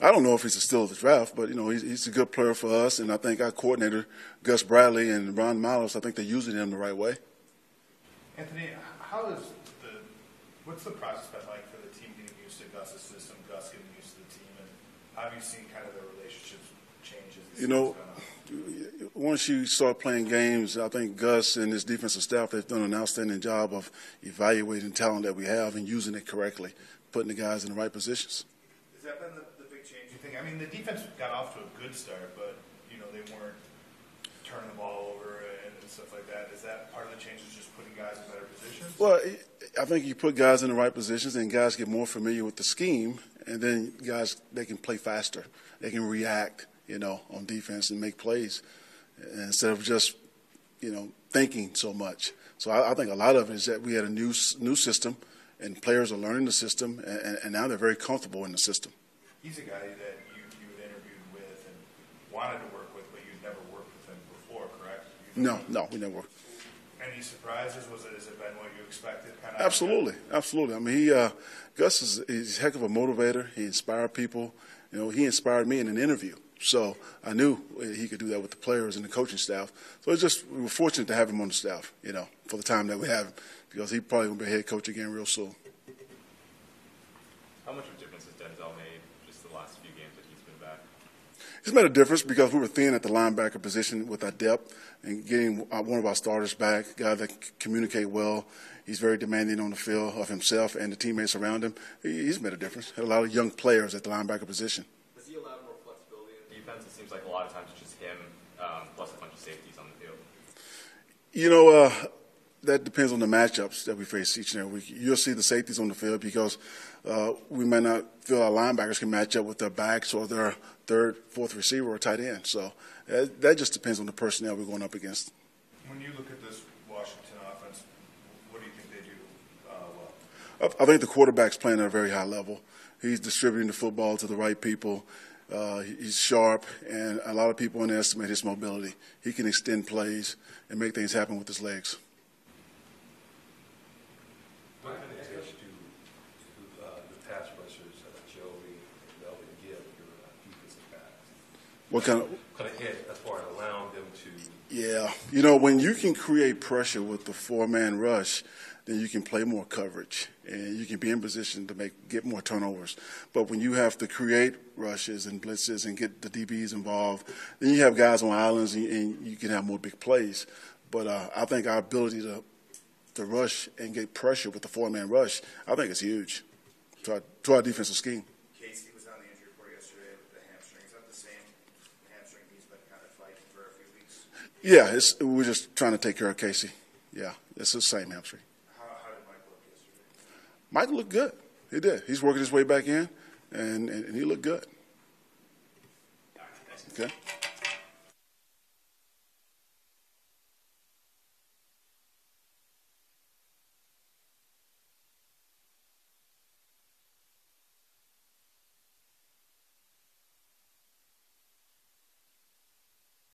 I don't know if he's a steal of the draft, but, he's a good player for us, and I think our coordinator, Gus Bradley and Ron Miles, I think they're using him the right way. Anthony, what's the process been like for the team getting used to Gus's system, Gus getting used to the team, and how have you seen kind of their relationships change as the season's gone on? Once you start playing games, I think Gus and his defensive staff have done an outstanding job of evaluating talent that we have and using it correctly, putting the guys in the right positions. Has that been the big change, you think? I mean, the defense got off to a good start, but, they weren't turning the ball over and stuff like that. Is that part of the change, is just putting guys in better positions? Well, I think you put guys in the right positions and guys get more familiar with the scheme, and then guys, they can play faster. They can react, on defense and make plays instead of just, thinking so much. So I think a lot of it is that we had a new system, and players are learning the system, and now they're very comfortable in the system. He's a guy that you had interviewed with and wanted to work with, but you'd never worked with him before, correct? No, we never worked. Any surprises? Has it been what you expected? Absolutely. I mean, Gus he's a heck of a motivator. He inspired people. He inspired me in an interview. So I knew he could do that with the players and the coaching staff. So we were fortunate to have him on the staff, for the time that we have him, because he probably will be a head coach again real soon. How much of a difference has Denzel made just the last few games that he's been back? It's made a difference because we were thin at the linebacker position with our depth, and getting one of our starters back, a guy that communicate well. He's very demanding on the field of himself and the teammates around him. He's made a difference. Had a lot of young players at the linebacker position. Does he allow more flexibility in defense? It seems like a lot of times it's just him plus a bunch of safeties on the field. That depends on the matchups that we face each and every week. You'll see the safeties on the field because we might not feel our linebackers can match up with their backs or their third, fourth receiver or tight end. So that just depends on the personnel we're going up against. When you look at this Washington offense, what do you think they do well? I think the quarterback's playing at a very high level. He's distributing the football to the right people. He's sharp, and a lot of people underestimate his mobility. He can extend plays and make things happen with his legs. What kind of advice do the pass rushers, Joey, Melvin, give your defensive backs? What kind of edge as far as allowing them to? Yeah, when you can create pressure with the four-man rush, then you can play more coverage and you can be in position to get more turnovers. But when you have to create rushes and blitzes and get the DBs involved, then you have guys on islands and you can have more big plays. But I think our ability to rush and get pressure with the four-man rush, I think it's huge to our defensive scheme. Casey was on the injury report yesterday with the hamstring. Is that the same hamstring he's been kind of fighting for a few weeks? Yeah, we're just trying to take care of Casey. Yeah, it's the same hamstring. How did Mike look yesterday? Mike looked good. He did. He's working his way back in, and he looked good. Okay.